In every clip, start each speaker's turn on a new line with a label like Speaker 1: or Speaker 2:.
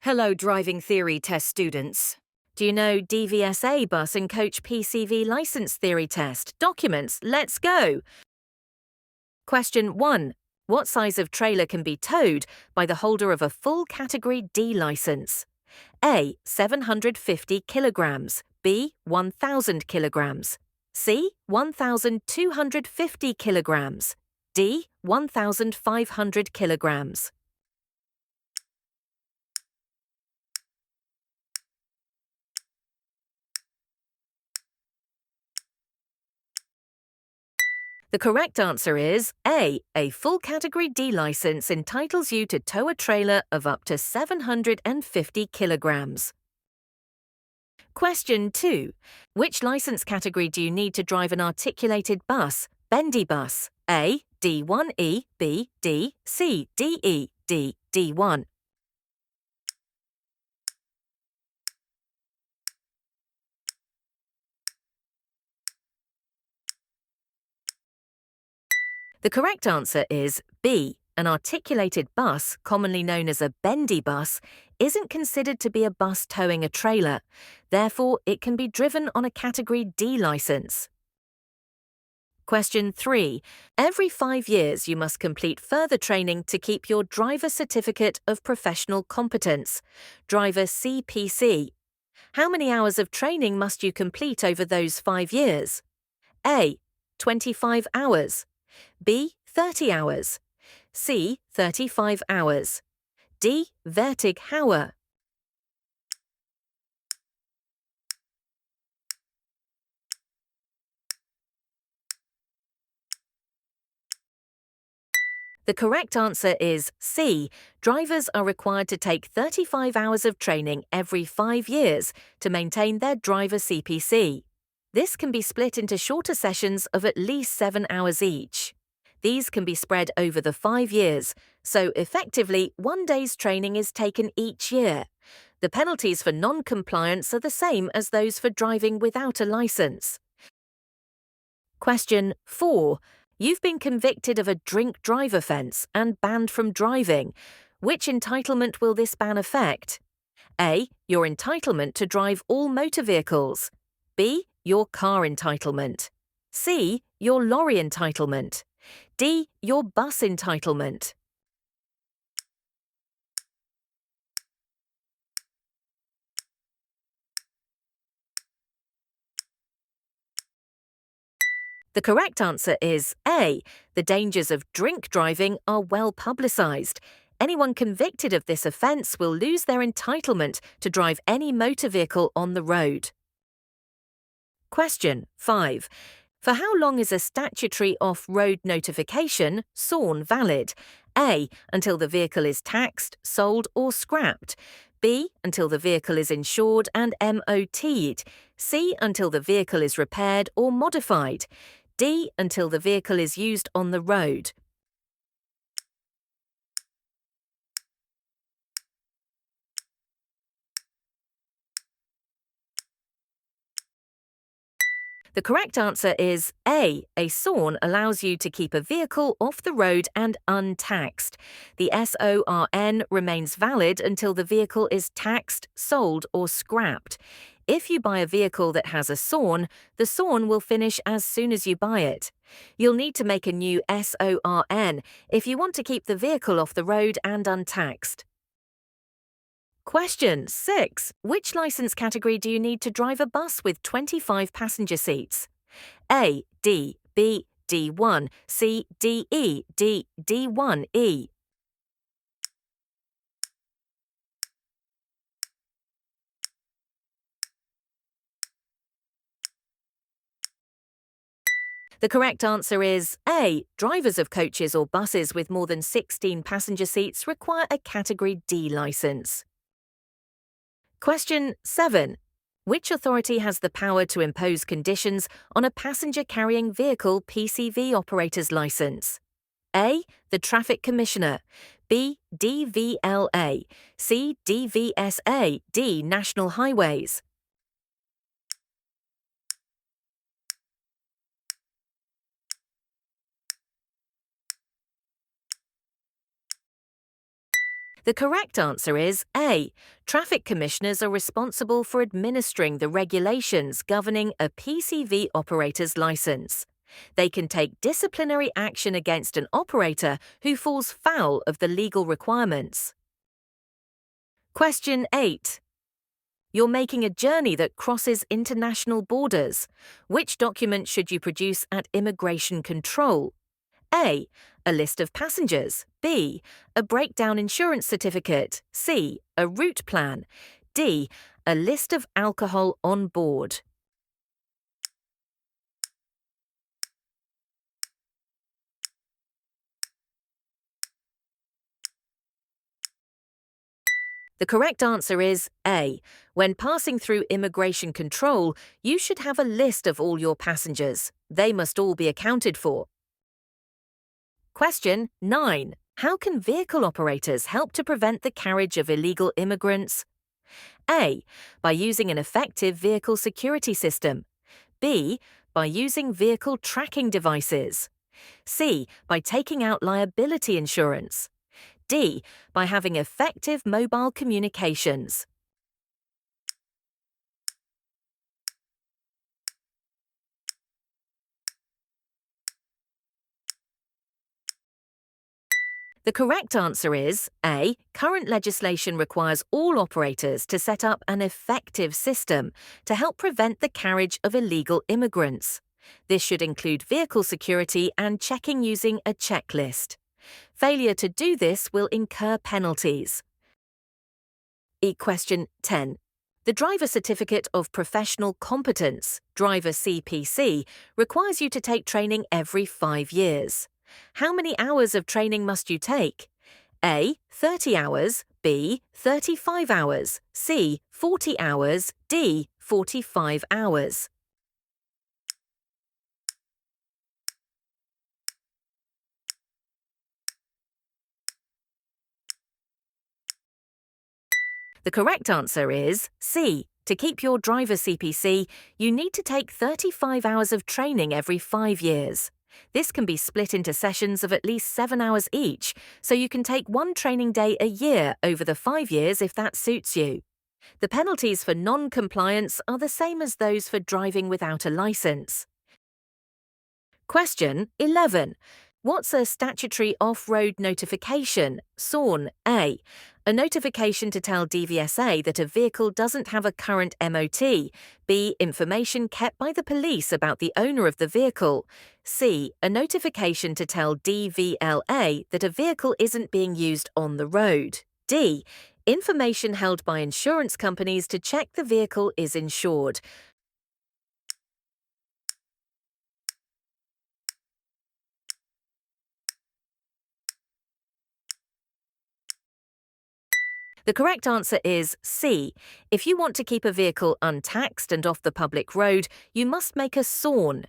Speaker 1: Hello, driving theory test students. Do you know DVSA bus and coach PCV license theory test? Documents, let's go! Question 1. What size of trailer can be towed by the holder of a full Category D license? A. 750 kilograms. B. 1,000 kilograms. C. 1,250 kilograms. D. 1,500 kilograms. The correct answer is A. A full Category D license entitles you to tow a trailer of up to 750 kilograms. Question 2. Which license category do you need to drive an articulated bus, bendy bus? A. D1E, B, D, C, DE, D, D1. The correct answer is B. An articulated bus, commonly known as a bendy bus, isn't considered to be a bus towing a trailer. Therefore, it can be driven on a Category D license. Question 3. Every 5 years you must complete further training to keep your Driver Certificate of Professional Competence, Driver CPC. How many hours of training must you complete over those 5 years? A. 25 hours. B. 30 hours. C. 35 hours. D. 30 hour. The correct answer is C. Drivers are required to take 35 hours of training every 5 years to maintain their driver CPC. This can be split into shorter sessions of at least 7 hours each. These can be spread over the 5 years, so effectively 1 day's training is taken each year. The penalties for non-compliance are the same as those for driving without a license. Question 4. You've been convicted of a drink drive offence and banned from driving. Which entitlement will this ban affect? A. Your entitlement to drive all motor vehicles. B. Your car entitlement. C. Your lorry entitlement. D. Your bus entitlement. The correct answer is A. The dangers of drink driving are well publicised. Anyone convicted of this offence will lose their entitlement to drive any motor vehicle on the road. Question 5. For how long is a statutory off-road notification, SORN, valid? A. Until the vehicle is taxed, sold or scrapped. B. Until the vehicle is insured and MOT'd. C. Until the vehicle is repaired or modified. D. Until the vehicle is used on the road. The correct answer is A. A SORN allows you to keep a vehicle off the road and untaxed. The SORN remains valid until the vehicle is taxed, sold or scrapped. If you buy a vehicle that has a SORN, the SORN will finish as soon as you buy it. You'll need to make a new SORN if you want to keep the vehicle off the road and untaxed. Question 6. Which licence category do you need to drive a bus with 25 passenger seats? A. D. B. D1. C. DE. D. D1E. The correct answer is A. Drivers of coaches or buses with more than 16 passenger seats require a Category D licence. Question 7. Which authority has the power to impose conditions on a passenger-carrying vehicle PCV operator's licence? A. The Traffic Commissioner. B. DVLA. C. DVSA. D. National Highways. The correct answer is A. Traffic commissioners are responsible for administering the regulations governing a PCV operator's license. They can take disciplinary action against an operator who falls foul of the legal requirements. Question 8. You're making a journey that crosses international borders. Which document should you produce at immigration control? A. A list of passengers. B. A breakdown insurance certificate. C. A route plan. D. A list of alcohol on board. The correct answer is A. When passing through immigration control, you should have a list of all your passengers. They must all be accounted for. Question 9. How can vehicle operators help to prevent the carriage of illegal immigrants? A. By using an effective vehicle security system. B. By using vehicle tracking devices. C. By taking out liability insurance. D. By having effective mobile communications. The correct answer is A. Current legislation requires all operators to set up an effective system to help prevent the carriage of illegal immigrants. This should include vehicle security and checking using a checklist. Failure to do this will incur penalties. Question 10. The Driver Certificate of Professional Competence, Driver CPC, requires you to take training every 5 years. How many hours of training must you take? A. 30 hours. B. 35 hours. C. 40 hours. D. 45 hours. The correct answer is C. To keep your driver CPC, you need to take 35 hours of training every 5 years. This can be split into sessions of at least 7 hours each, so you can take one training day a year over the 5 years if that suits you. The penalties for non-compliance are the same as those for driving without a license. Question 11. What's a statutory off-road notification, SORN? A. A notification to tell DVSA that a vehicle doesn't have a current MOT. B. Information kept by the police about the owner of the vehicle. C. A notification to tell DVLA that a vehicle isn't being used on the road. D. Information held by insurance companies to check the vehicle is insured. The correct answer is C. If you want to keep a vehicle untaxed and off the public road, you must make a SORN.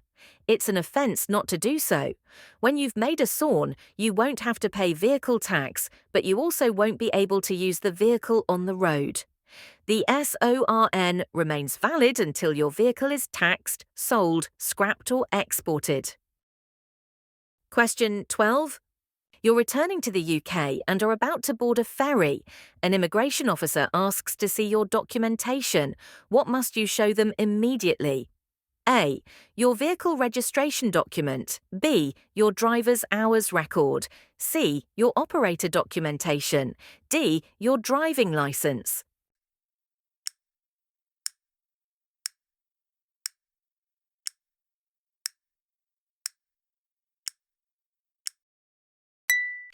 Speaker 1: It's an offence not to do so. When you've made a SORN, you won't have to pay vehicle tax, but you also won't be able to use the vehicle on the road. The SORN remains valid until your vehicle is taxed, sold, scrapped or exported. Question 12. You're returning to the UK and are about to board a ferry. An immigration officer asks to see your documentation. What must you show them immediately? A. Your vehicle registration document. B. Your driver's hours record. C. Your operator documentation. D. Your driving licence.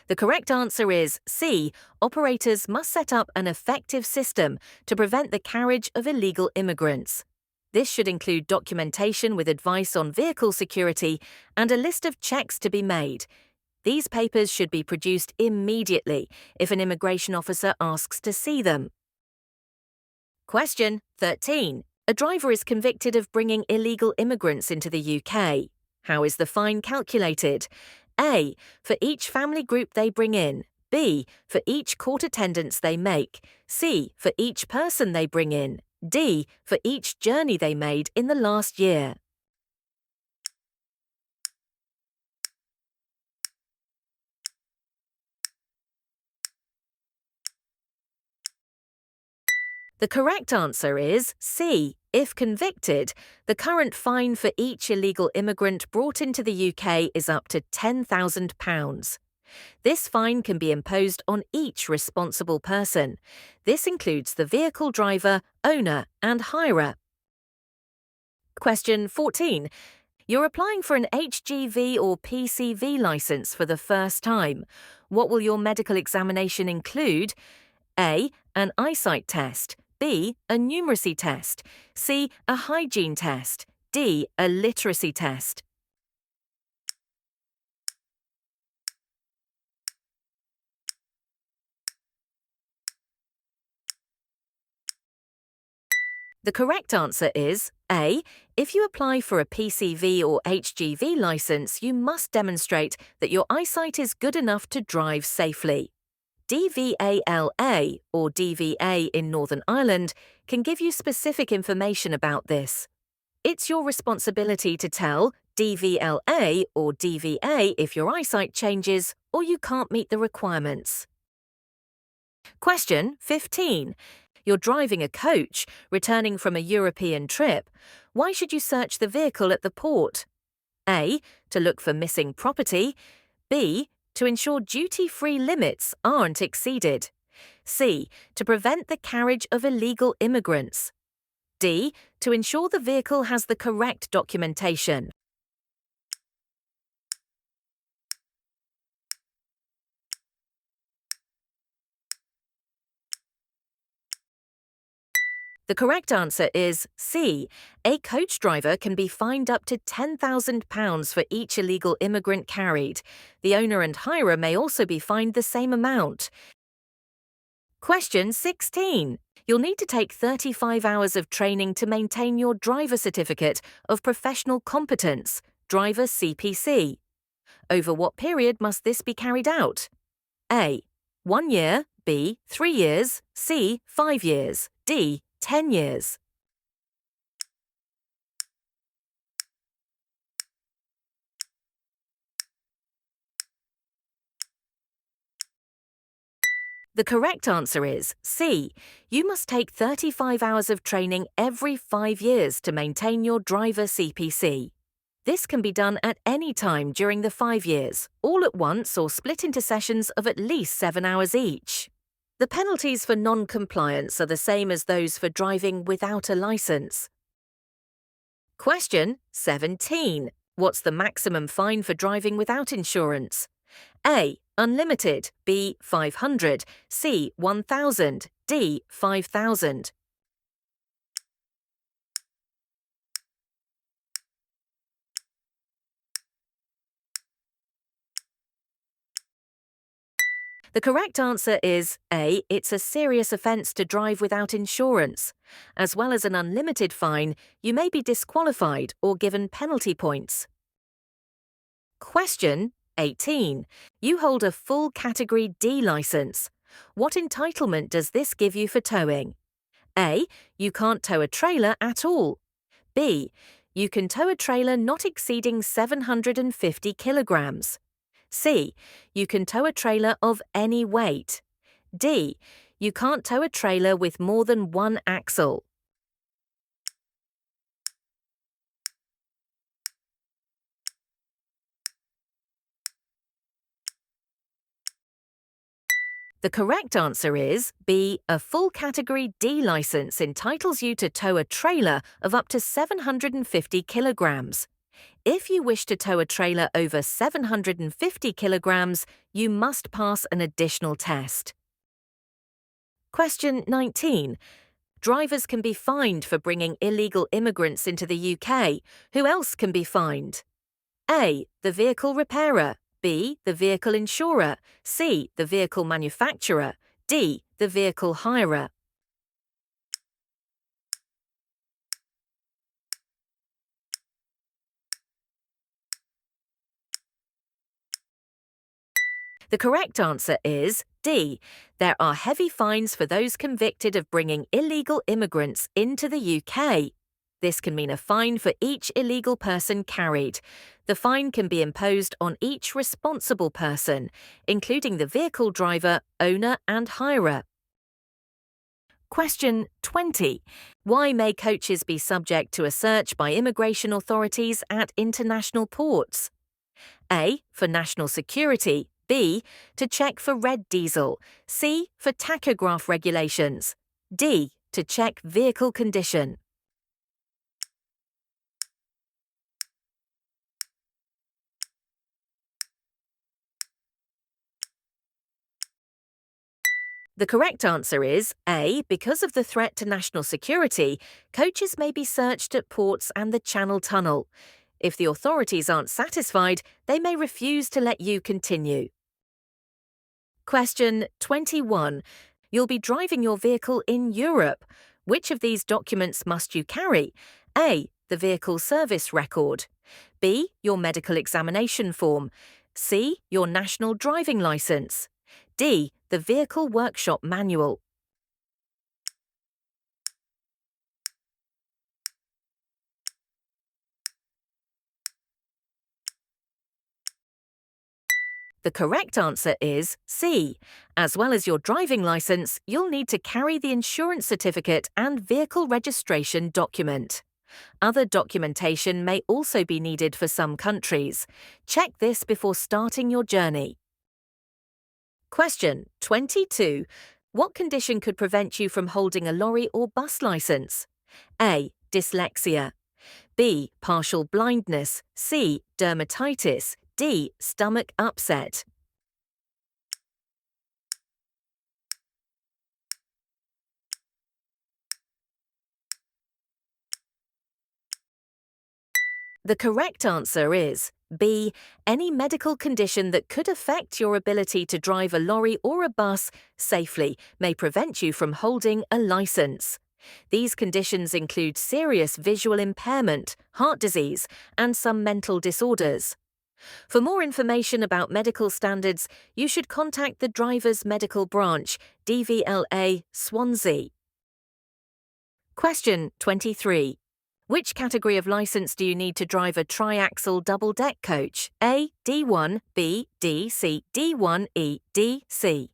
Speaker 1: The correct answer is C. Operators must set up an effective system to prevent the carriage of illegal immigrants. This should include documentation with advice on vehicle security and a list of checks to be made. These papers should be produced immediately if an immigration officer asks to see them. Question 13. A driver is convicted of bringing illegal immigrants into the UK. How is the fine calculated? A. For each family group they bring in. B. For each court attendance they make. C. For each person they bring in. D. For each journey they made in the last year. The correct answer is C. If convicted, the current fine for each illegal immigrant brought into the UK is up to £10,000. This fine can be imposed on each responsible person. This includes the vehicle driver, owner, and hirer. Question 14. You're applying for an HGV or PCV licence for the first time. What will your medical examination include? A. An eyesight test. B. A numeracy test. C. A hygiene test. D. A literacy test. The correct answer is A. If you apply for a PCV or HGV licence, you must demonstrate that your eyesight is good enough to drive safely. DVALA, or DVA in Northern Ireland, can give you specific information about this. It's your responsibility to tell DVLA or DVA if your eyesight changes or you can't meet the requirements. Question 15. You're driving a coach, returning from a European trip. Why should you search the vehicle at the port? A. To look for missing property. B. To ensure duty-free limits aren't exceeded. C. To prevent the carriage of illegal immigrants. D. To ensure the vehicle has the correct documentation. The correct answer is C. A coach driver can be fined up to £10,000 for each illegal immigrant carried. The owner and hirer may also be fined the same amount. Question 16. You'll need to take 35 hours of training to maintain your driver certificate of professional competence, driver CPC. Over what period must this be carried out? A. 1 year. B. 3 years. C. 5 years. D. 10 years. The correct answer is C. You must take 35 hours of training every 5 years to maintain your driver CPC. This can be done at any time during the 5 years, all at once or split into sessions of at least 7 hours each. The penalties for non-compliance are the same as those for driving without a licence. Question 17. What's the maximum fine for driving without insurance? A. Unlimited. B. 500. C. 1,000. D. 5,000. The correct answer is A. It's a serious offence to drive without insurance. As well as an unlimited fine, you may be disqualified or given penalty points. Question 18. You hold a full Category D licence. What entitlement does this give you for towing? A. You can't tow a trailer at all. B. You can tow a trailer not exceeding 750 kilograms. C. You can tow a trailer of any weight. D. You can't tow a trailer with more than one axle. The correct answer is B. A full Category D licence entitles you to tow a trailer of up to 750 kilograms. If you wish to tow a trailer over 750 kilograms, you must pass an additional test. Question 19. Drivers can be fined for bringing illegal immigrants into the UK. Who else can be fined? A. The vehicle repairer. B. The vehicle insurer. C. The vehicle manufacturer. D. The vehicle hirer. The correct answer is D. There are heavy fines for those convicted of bringing illegal immigrants into the UK. This can mean a fine for each illegal person carried. The fine can be imposed on each responsible person, including the vehicle driver, owner, and hirer. Question 20. Why may coaches be subject to a search by immigration authorities at international ports? A. For national security. B. To check for red diesel. C. For tachograph regulations. D. To check vehicle condition. The correct answer is A. Because of the threat to national security, coaches may be searched at ports and the Channel Tunnel. If the authorities aren't satisfied, they may refuse to let you continue. Question 21. You'll be driving your vehicle in Europe. Which of these documents must you carry? A. The vehicle service record. B. Your medical examination form. C. Your national driving licence. D. The vehicle workshop manual. The correct answer is C. As well as your driving licence, you'll need to carry the insurance certificate and vehicle registration document. Other documentation may also be needed for some countries. Check this before starting your journey. Question 22. What condition could prevent you from holding a lorry or bus licence? A. Dyslexia. B. Partial blindness. C. Dermatitis. D. Stomach upset. The correct answer is B. Any medical condition that could affect your ability to drive a lorry or a bus safely may prevent you from holding a licence. These conditions include serious visual impairment, heart disease, and some mental disorders. For more information about medical standards, you should contact the Driver's Medical Branch, DVLA, Swansea. Question 23. Which category of licence do you need to drive a triaxle double-deck coach? A. D1, B, D, C, D1, E, D, C.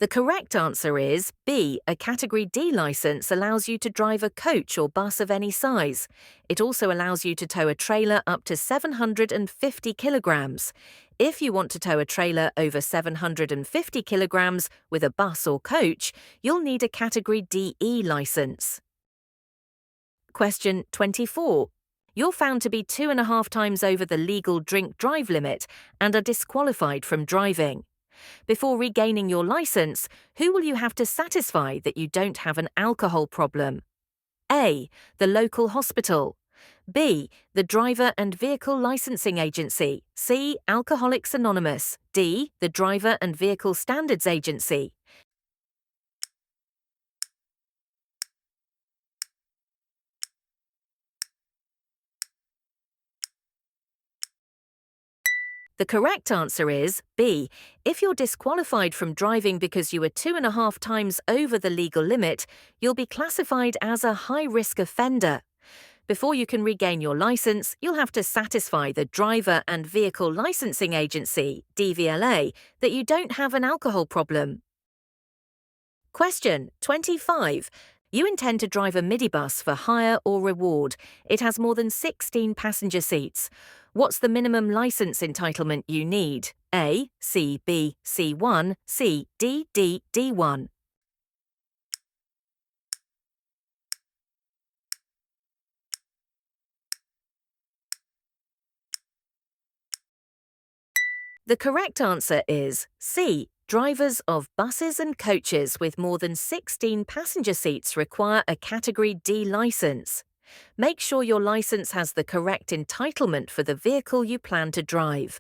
Speaker 1: The correct answer is B. A Category D licence allows you to drive a coach or bus of any size. It also allows you to tow a trailer up to 750 kilograms. If you want to tow a trailer over 750 kilograms with a bus or coach, you'll need a Category DE licence. Question 24. You're found to be 2.5 times over the legal drink-drive limit and are disqualified from driving. Before regaining your licence, who will you have to satisfy that you don't have an alcohol problem? A. The local hospital. B. The Driver and Vehicle Licensing Agency. C. Alcoholics Anonymous. D. The Driver and Vehicle Standards Agency. The correct answer is B. If you're disqualified from driving because you were 2.5 times over the legal limit, you'll be classified as a high-risk offender. Before you can regain your licence, you'll have to satisfy the Driver and Vehicle Licensing Agency, DVLA, that you don't have an alcohol problem. Question 25. You intend to drive a minibus for hire or reward. It has more than 16 passenger seats. What's the minimum licence entitlement you need? A, C, B, C1, C, D, D, D1. The correct answer is C. Drivers of buses and coaches with more than 16 passenger seats require a Category D licence. Make sure your licence has the correct entitlement for the vehicle you plan to drive.